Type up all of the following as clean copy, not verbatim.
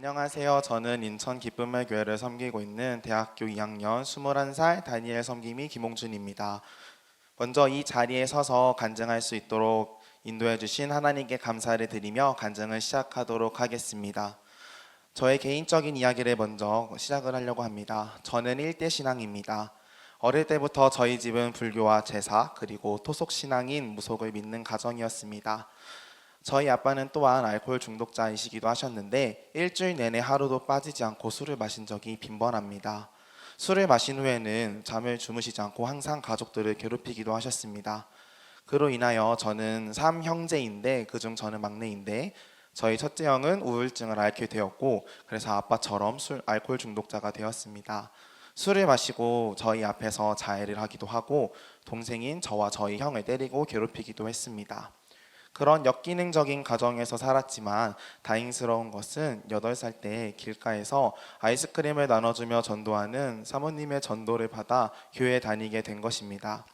안녕하세요. 저는 인천 기쁨의 교회를 섬기고 있는 대학교 2학년 21살 다니엘 섬김이 김홍준입니다. 먼저 이 자리에 서서 간증할 수 있도록 인도해 주신 하나님께 감사를 드리며 간증을 시작하도록 하겠습니다. 저의 개인적인 이야기를 먼저 시작을 하려고 합니다. 저는 일대 신앙입니다. 어릴 때부터 저희 집은 불교와 제사 그리고 토속 신앙인 무속을 믿는 가정이었습니다. 저희 아빠는 또한 알코올 중독자이시기도 하셨는데 일주일 내내 하루도 빠지지 않고 술을 마신 적이 빈번합니다. 술을 마신 후에는 잠을 주무시지 않고 항상 가족들을 괴롭히기도 하셨습니다. 그로 인하여 저는 3형제인데 그중 저는 막내인데 저희 첫째 형은 우울증을 앓게 되었고 그래서 아빠처럼 알코올 중독자가 되었습니다. 술을 마시고 저희 앞에서 자해를 하기도 하고 동생인 저와 저희 형을 때리고 괴롭히기도 했습니다. 그런 역기능적인 가정에서 살았지만 다행스러운 것은 8살 때 길가에서 아이스크림을 나눠주며 전도하는 사모님의 전도를 받아 교회에 다니게 된 것입니다.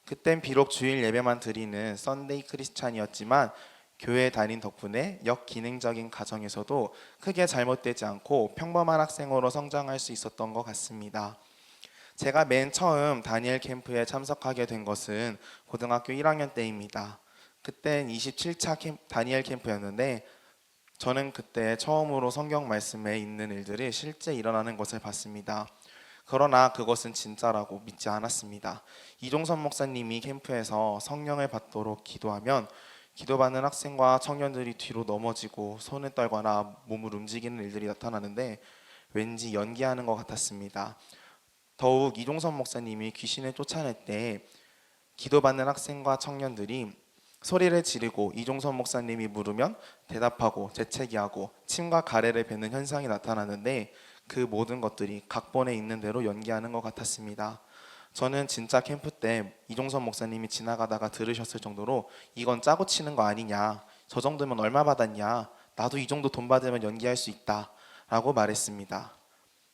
그땐 비록 주일 예배만 드리는 썬데이 크리스찬이었지만 교회에 다닌 덕분에 역기능적인 가정에서도 크게 잘못되지 않고 평범한 학생으로 성장할 수 있었던 것 같습니다. 제가 맨 처음 다니엘 캠프에 참석하게 된 것은 고등학교 1학년 때입니다. 그땐 27차 다니엘 캠프였는데 저는 그때 처음으로 성경 말씀에 있는 일들이 실제 일어나는 것을 봤습니다. 그러나 그것은 진짜라고 믿지 않았습니다. 이종선 목사님이 캠프에서 성령을 받도록 기도하면 기도받는 학생과 청년들이 뒤로 넘어지고 손을 떨거나 몸을 움직이는 일들이 나타나는데 왠지 연기하는 것 같았습니다. 더욱 이종선 목사님이 귀신을 쫓아낼 때 기도받는 학생과 청년들이 소리를 지르고 이종선 목사님이 물으면 대답하고 재채기하고 침과 가래를 뱉는 현상이 나타나는데 그 모든 것들이 각본에 있는 대로 연기하는 것 같았습니다. 저는 진짜 캠프 때 이종선 목사님이 지나가다가 들으셨을 정도로 이건 짜고 치는 거 아니냐, 저 정도면 얼마 받았냐, 나도 이 정도 돈 받으면 연기할 수 있다 라고 말했습니다.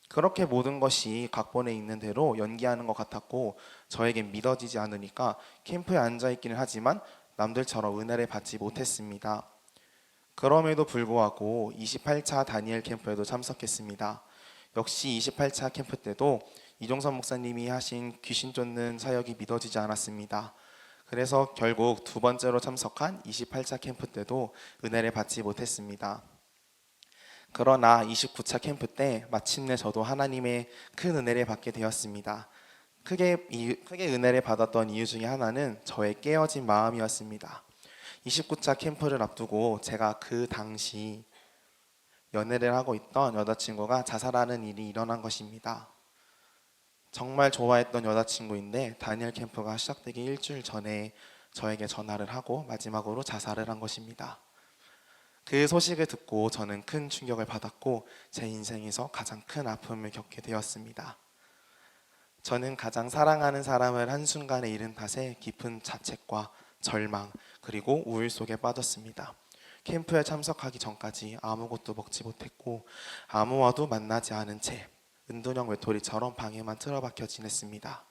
그렇게 모든 것이 각본에 있는 대로 연기하는 것 같았고 저에겐 믿어지지 않으니까 캠프에 앉아있기는 하지만 남들처럼 은혜를 받지 못했습니다. 그럼에도 불구하고 28차 다니엘 캠프에도 참석했습니다. 역시 28차 캠프 때도 이종선 목사님이 하신 귀신 쫓는 사역이 믿어지지 않았습니다. 그래서 결국 두 번째로 참석한 28차 캠프 때도 은혜를 받지 못했습니다. 그러나 29차 캠프 때 마침내 저도 하나님의 큰 은혜를 받게 되었습니다. 크게 은혜를 받았던 이유 중에 하나는 저의 깨어진 마음이었습니다. 29차 캠프를 앞두고 제가 그 당시 연애를 하고 있던 여자친구가 자살하는 일이 일어난 것입니다. 정말 좋아했던 여자친구인데 다니엘 캠프가 시작되기 일주일 전에 저에게 전화를 하고 마지막으로 자살을 한 것입니다. 그 소식을 듣고 저는 큰 충격을 받았고 제 인생에서 가장 큰 아픔을 겪게 되었습니다. 저는 가장 사랑하는 사람을 한순간에 잃은 탓에 깊은 자책과 절망 그리고 우울 속에 빠졌습니다. 캠프에 참석하기 전까지 아무것도 먹지 못했고 아무와도 만나지 않은 채 은둔형 외톨이처럼 방에만 틀어박혀 지냈습니다.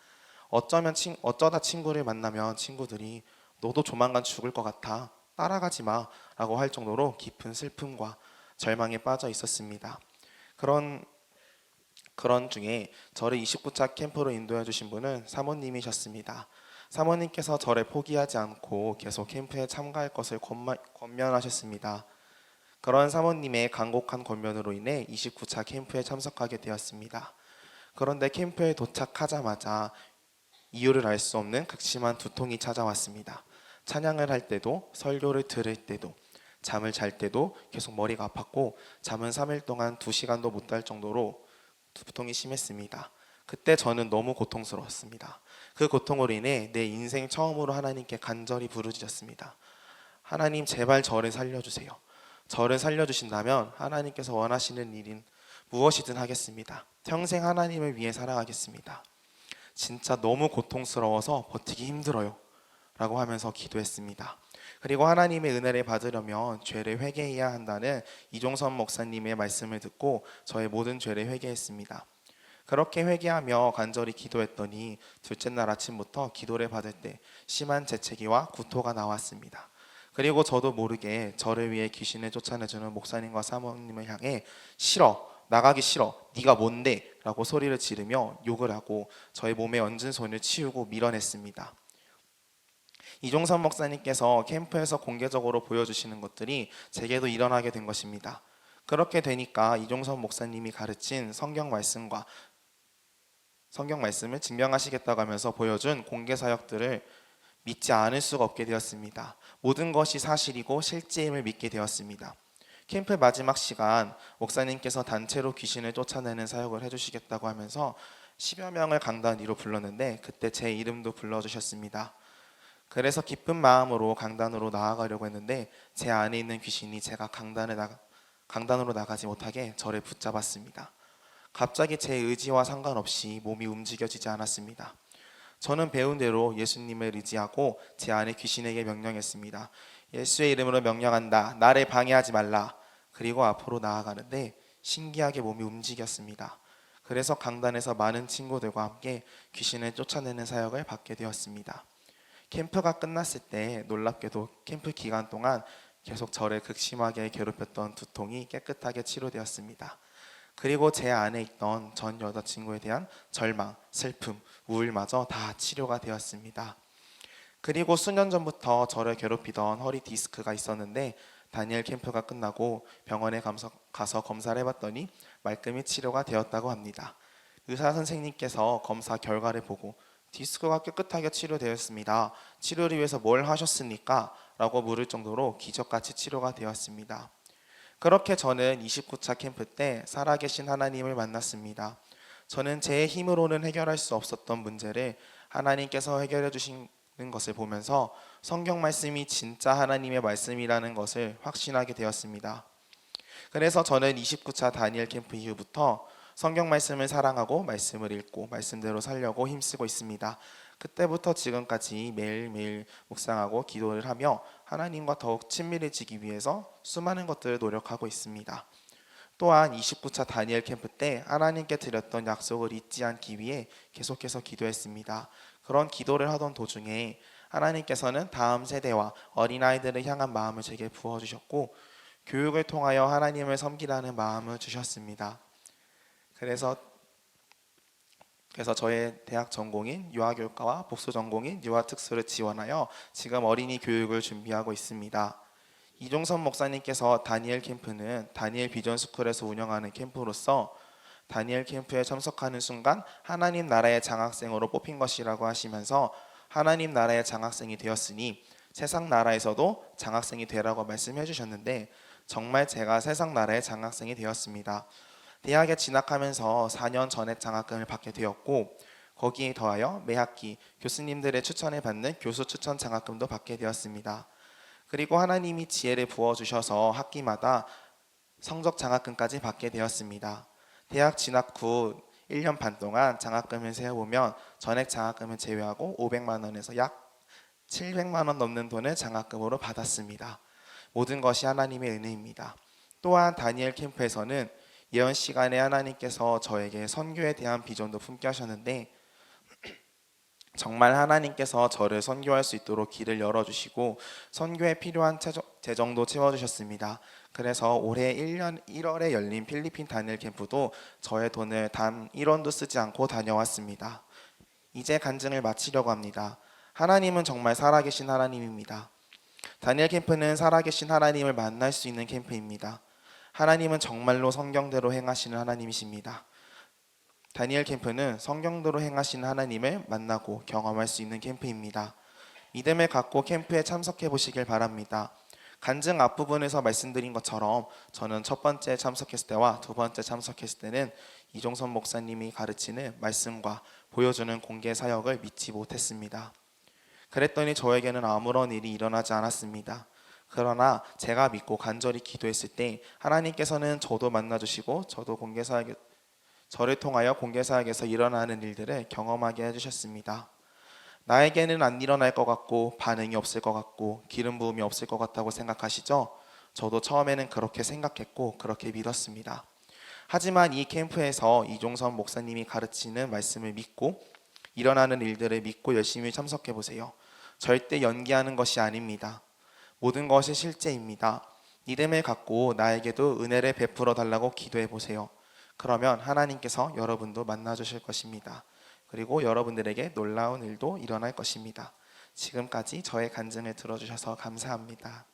어쩌다 친구를 만나면 친구들이 너도 조만간 죽을 것 같아 따라가지 마 라고 할 정도로 깊은 슬픔과 절망에 빠져 있었습니다. 그런 중에 저를 29차 캠프로 인도해 주신 분은 사모님이셨습니다. 사모님께서 저를 포기하지 않고 계속 캠프에 참가할 것을 권면하셨습니다. 그런 사모님의 간곡한 권면으로 인해 29차 캠프에 참석하게 되었습니다. 그런데 캠프에 도착하자마자 이유를 알 수 없는 극심한 두통이 찾아왔습니다. 찬양을 할 때도 설교를 들을 때도 잠을 잘 때도 계속 머리가 아팠고 잠은 3일 동안 2시간도 못 잘 정도로 두통이 심했습니다. 그때 저는 너무 고통스러웠습니다. 그 고통으로 인해 내 인생 처음으로 하나님께 간절히 부르짖었습니다. 하나님 제발 저를 살려주세요. 저를 살려주신다면 하나님께서 원하시는 일인 무엇이든 하겠습니다. 평생 하나님을 위해 살아가겠습니다. 진짜 너무 고통스러워서 버티기 힘들어요 라고 하면서 기도했습니다. 그리고 하나님의 은혜를 받으려면 죄를 회개해야 한다는 이종선 목사님의 말씀을 듣고 저의 모든 죄를 회개했습니다. 그렇게 회개하며 간절히 기도했더니 둘째 날 아침부터 기도를 받을 때 심한 재채기와 구토가 나왔습니다. 그리고 저도 모르게 저를 위해 귀신을 쫓아내주는 목사님과 사모님을 향해 싫어, 나가기 싫어, 네가 뭔데? 라고 소리를 지르며 욕을 하고 저의 몸에 얹은 손을 치우고 밀어냈습니다. 이종선 목사님께서 캠프에서 공개적으로 보여주시는 것들이 제게도 일어나게 된 것입니다. 그렇게 되니까 이종선 목사님이 가르친 성경 말씀을 증명하시겠다고 하면서 보여준 공개 사역들을 믿지 않을 수가 없게 되었습니다. 모든 것이 사실이고 실제임을 믿게 되었습니다. 캠프 마지막 시간 목사님께서 단체로 귀신을 쫓아내는 사역을 해주시겠다고 하면서 10여 명을 강단 위로 불렀는데 그때 제 이름도 불러주셨습니다. 그래서 기쁜 마음으로 강단으로 나아가려고 했는데 제 안에 있는 귀신이 제가 강단으로 나가지 못하게 저를 붙잡았습니다. 갑자기 제 의지와 상관없이 몸이 움직여지지 않았습니다. 저는 배운 대로 예수님을 의지하고 제 안에 귀신에게 명령했습니다. 예수의 이름으로 명령한다. 나를 방해하지 말라. 그리고 앞으로 나아가는데 신기하게 몸이 움직였습니다. 그래서 강단에서 많은 친구들과 함께 귀신을 쫓아내는 사역을 받게 되었습니다. 캠프가 끝났을 때 놀랍게도 캠프 기간 동안 계속 저를 극심하게 괴롭혔던 두통이 깨끗하게 치료되었습니다. 그리고 제 안에 있던 전 여자친구에 대한 절망, 슬픔, 우울마저 다 치료가 되었습니다. 그리고 수년 전부터 저를 괴롭히던 허리 디스크가 있었는데 다니엘 캠프가 끝나고 병원에 가서 검사를 해봤더니 말끔히 치료가 되었다고 합니다. 의사 선생님께서 검사 결과를 보고 디스크가 깨끗하게 치료되었습니다. 치료를 위해서 뭘 하셨습니까? 라고 물을 정도로 기적같이 치료가 되었습니다. 그렇게 저는 29차 캠프 때 살아계신 하나님을 만났습니다. 저는 제 힘으로는 해결할 수 없었던 문제를 하나님께서 해결해 주시는 것을 보면서 성경 말씀이 진짜 하나님의 말씀이라는 것을 확신하게 되었습니다. 그래서 저는 29차 다니엘 캠프 이후부터 성경 말씀을 사랑하고 말씀을 읽고 말씀대로 살려고 힘쓰고 있습니다. 그때부터 지금까지 매일매일 묵상하고 기도를 하며 하나님과 더욱 친밀해지기 위해서 수많은 것들을 노력하고 있습니다. 또한 29차 다니엘 캠프 때 하나님께 드렸던 약속을 잊지 않기 위해 계속해서 기도했습니다. 그런 기도를 하던 도중에 하나님께서는 다음 세대와 어린아이들을 향한 마음을 제게 부어주셨고 교육을 통하여 하나님을 섬기라는 마음을 주셨습니다. 그래서 저의 대학 전공인 유아교육과와 복수 전공인 유아특수를 지원하여 지금 어린이 교육을 준비하고 있습니다. 이종선 목사님께서 다니엘 캠프는 다니엘 비전 스쿨에서 운영하는 캠프로서 다니엘 캠프에 참석하는 순간 하나님 나라의 장학생으로 뽑힌 것이라고 하시면서 하나님 나라의 장학생이 되었으니 세상 나라에서도 장학생이 되라고 말씀해 주셨는데 정말 제가 세상 나라의 장학생이 되었습니다. 대학에 진학하면서 4년 전액 장학금을 받게 되었고 거기에 더하여 매 학기 교수님들의 추천을 받는 교수 추천 장학금도 받게 되었습니다. 그리고 하나님이 지혜를 부어주셔서 학기마다 성적 장학금까지 받게 되었습니다. 대학 진학 후 1년 반 동안 장학금을 세어보면 전액 장학금을 제외하고 500만 원에서 약 700만 원 넘는 돈을 장학금으로 받았습니다. 모든 것이 하나님의 은혜입니다. 또한 다니엘 캠프에서는 예언 시간에 하나님께서 저에게 선교에 대한 비전도 품게 하셨는데 정말 하나님께서 저를 선교할 수 있도록 길을 열어주시고 선교에 필요한 재정도 채워주셨습니다. 그래서 올해 1월에 열린 필리핀 다니엘 캠프도 저의 돈을 단 1원도 쓰지 않고 다녀왔습니다. 이제 간증을 마치려고 합니다. 하나님은 정말 살아계신 하나님입니다. 다니엘 캠프는 살아계신 하나님을 만날 수 있는 캠프입니다. 하나님은 정말로 성경대로 행하시는 하나님이십니다. 다니엘 캠프는 성경대로 행하시는 하나님을 만나고 경험할 수 있는 캠프입니다. 믿음을 갖고 캠프에 참석해 보시길 바랍니다. 간증 앞부분에서 말씀드린 것처럼 저는 첫 번째 참석했을 때와 두 번째 참석했을 때는 이종선 목사님이 가르치는 말씀과 보여주는 공개 사역을 믿지 못했습니다. 그랬더니 저에게는 아무런 일이 일어나지 않았습니다. 그러나 제가 믿고 간절히 기도했을 때 하나님께서는 저도 만나주시고 저를 통하여 공개사역에서 일어나는 일들을 경험하게 해주셨습니다. 나에게는 안 일어날 것 같고 반응이 없을 것 같고 기름 부음이 없을 것 같다고 생각하시죠? 저도 처음에는 그렇게 생각했고 그렇게 믿었습니다. 하지만 이 캠프에서 이종선 목사님이 가르치는 말씀을 믿고 일어나는 일들을 믿고 열심히 참석해 보세요. 절대 연기하는 것이 아닙니다. 모든 것이 실제입니다. 믿음을 갖고 나에게도 은혜를 베풀어 달라고 기도해 보세요. 그러면 하나님께서 여러분도 만나 주실 것입니다. 그리고 여러분들에게 놀라운 일도 일어날 것입니다. 지금까지 저의 간증을 들어주셔서 감사합니다.